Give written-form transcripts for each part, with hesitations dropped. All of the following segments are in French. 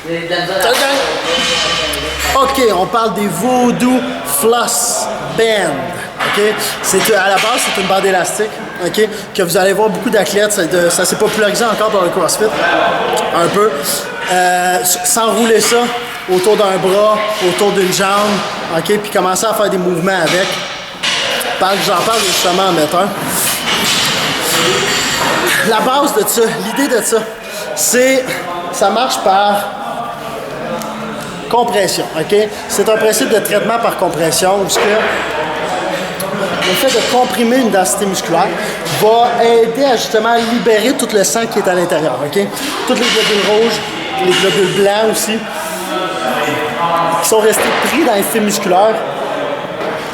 Salut, gang! OK, on parle des Voodoo Floss Band. OK? À la base, c'est une bande élastique, OK? Que vous allez voir beaucoup d'athlètes, ça s'est popularisé encore dans le CrossFit, un peu. S'enrouler ça autour d'un bras, autour d'une jambe, OK? Puis commencer à faire des mouvements avec. J'en parle justement en mettre un. La base de ça, l'idée de ça, ça marche par compression, OK? C'est un principe de traitement par compression où le fait de comprimer une densité musculaire va aider à justement libérer tout le sang qui est à l'intérieur, OK? Tous les globules rouges, les globules blancs aussi, qui sont restés pris dans les fibres musculaires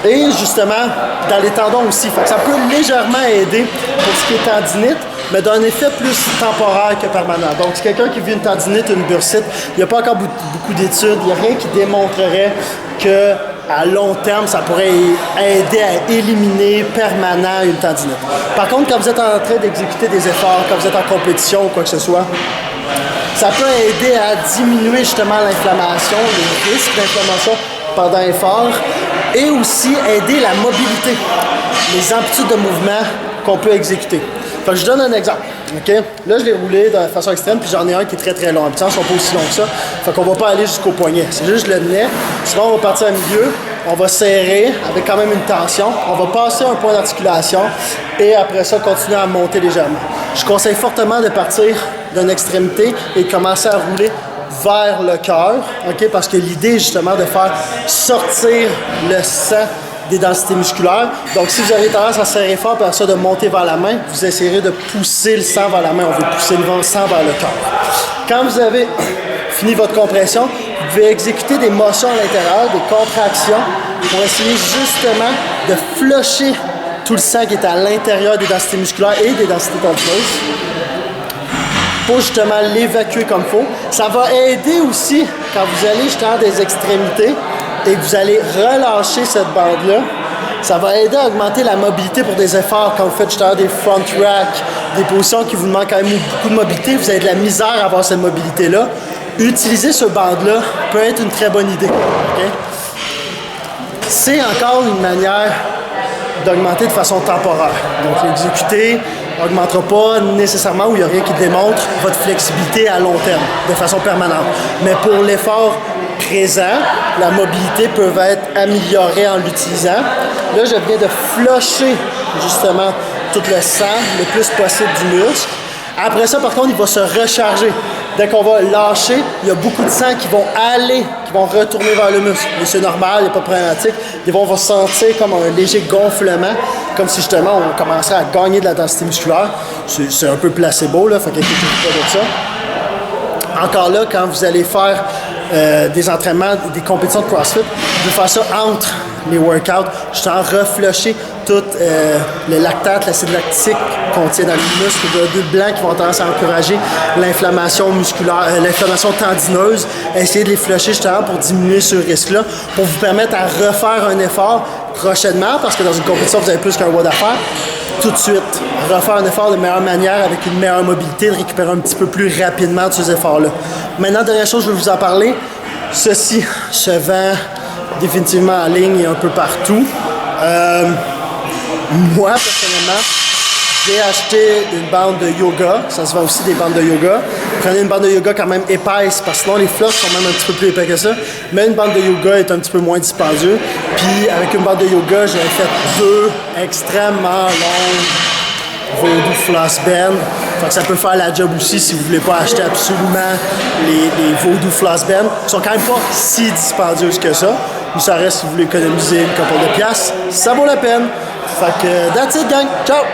et justement dans les tendons aussi. Fait que ça peut légèrement aider pour ce qui est tendinite, mais d'un effet plus temporaire que permanent. Donc, si quelqu'un qui vit une tendinite, une bursite, il n'y a pas encore beaucoup d'études, il n'y a rien qui démontrerait qu'à long terme, ça pourrait aider à éliminer permanent une tendinite. Par contre, quand vous êtes en train d'exécuter des efforts, quand vous êtes en compétition ou quoi que ce soit, ça peut aider à diminuer justement l'inflammation, les risques d'inflammation pendant l'effort et aussi aider la mobilité, les amplitudes de mouvement qu'on peut exécuter. Fait que je donne un exemple, OK? Là, je l'ai roulé de façon extrême, puis j'en ai un qui est très très long. Habituellement, ils ne sont pas aussi longs que ça. Fait qu'on va pas aller jusqu'au poignet. C'est juste, je le tenais. Souvent, on va partir au milieu, on va serrer avec quand même une tension. On va passer un point d'articulation et après ça, continuer à monter légèrement. Je conseille fortement de partir d'une extrémité et de commencer à rouler vers le cœur, OK? Parce que l'idée est justement de faire sortir le sang des densités musculaires. Donc, si vous avez tendance à serrer fort, puis à ça de monter vers la main, vous essayerez de pousser le sang vers la main. On veut pousser le sang vers le cœur. Quand vous avez fini votre compression, vous pouvez exécuter des motions à l'intérieur, des contractions, pour essayer justement de flusher tout le sang qui est à l'intérieur des densités musculaires et des densités tendineuses pour justement l'évacuer comme il faut. Ça va aider aussi quand vous allez justement des extrémités et que vous allez relâcher cette bande-là. Ça va aider à augmenter la mobilité pour des efforts quand vous faites justement des front racks, des positions qui vous demandent quand même beaucoup de mobilité. Vous avez de la misère à avoir cette mobilité-là. Utiliser ce bande-là peut être une très bonne idée. Okay? C'est encore une manière d'augmenter de façon temporaire. Donc l'exécuter n'augmentera pas nécessairement, ou il n'y a rien qui démontre votre flexibilité à long terme, de façon permanente. Mais pour l'effort présent, la mobilité peut être améliorée en l'utilisant. Là, je viens de flusher justement tout le sang le plus possible du muscle. Après ça, par contre, il va se recharger. Dès qu'on va lâcher, il y a beaucoup de sang qui vont retourner vers le muscle. Et c'est normal, il n'y a pas de problématique. Des fois, on va sentir comme un léger gonflement, comme si justement on commençait à gagner de la densité musculaire. C'est un peu placebo, là, fait qu'il y a quelque chose de ça. Encore là, quand vous allez faire des entraînements, des compétitions de CrossFit, vous pouvez faire ça entre les workouts, justement reflusher tout le lactate, l'acide lactique qu'on tient dans le muscle, les globules blancs qui vont tendance à encourager l'inflammation musculaire, l'inflammation tendineuse, essayer de les flusher justement pour diminuer ce risque-là, pour vous permettre à refaire un effort prochainement, parce que dans une compétition, vous avez plus qu'un WOD à faire, tout de suite, refaire un effort de meilleure manière, avec une meilleure mobilité, de récupérer un petit peu plus rapidement de ces efforts-là. Maintenant, dernière chose, je vais vous en parler, ceci se vend définitivement en ligne et un peu partout. Moi, personnellement, j'ai acheté une bande de yoga. Ça se vend aussi des bandes de yoga. Prenez une bande de yoga quand même épaisse, parce que sinon les floss sont même un petit peu plus épais que ça. Mais une bande de yoga est un petit peu moins dispendieux. Puis avec une bande de yoga, j'ai fait 2 extrêmement longues Voodoo Floss Band. Fait que ça peut faire la job aussi si vous ne voulez pas acheter absolument les Voodoo Floss Band. Ils sont quand même pas si dispendieuses que ça. Mais ça reste si vous voulez économiser une couple de piastres. Ça vaut la peine. Fait que that's it, gang. Ciao!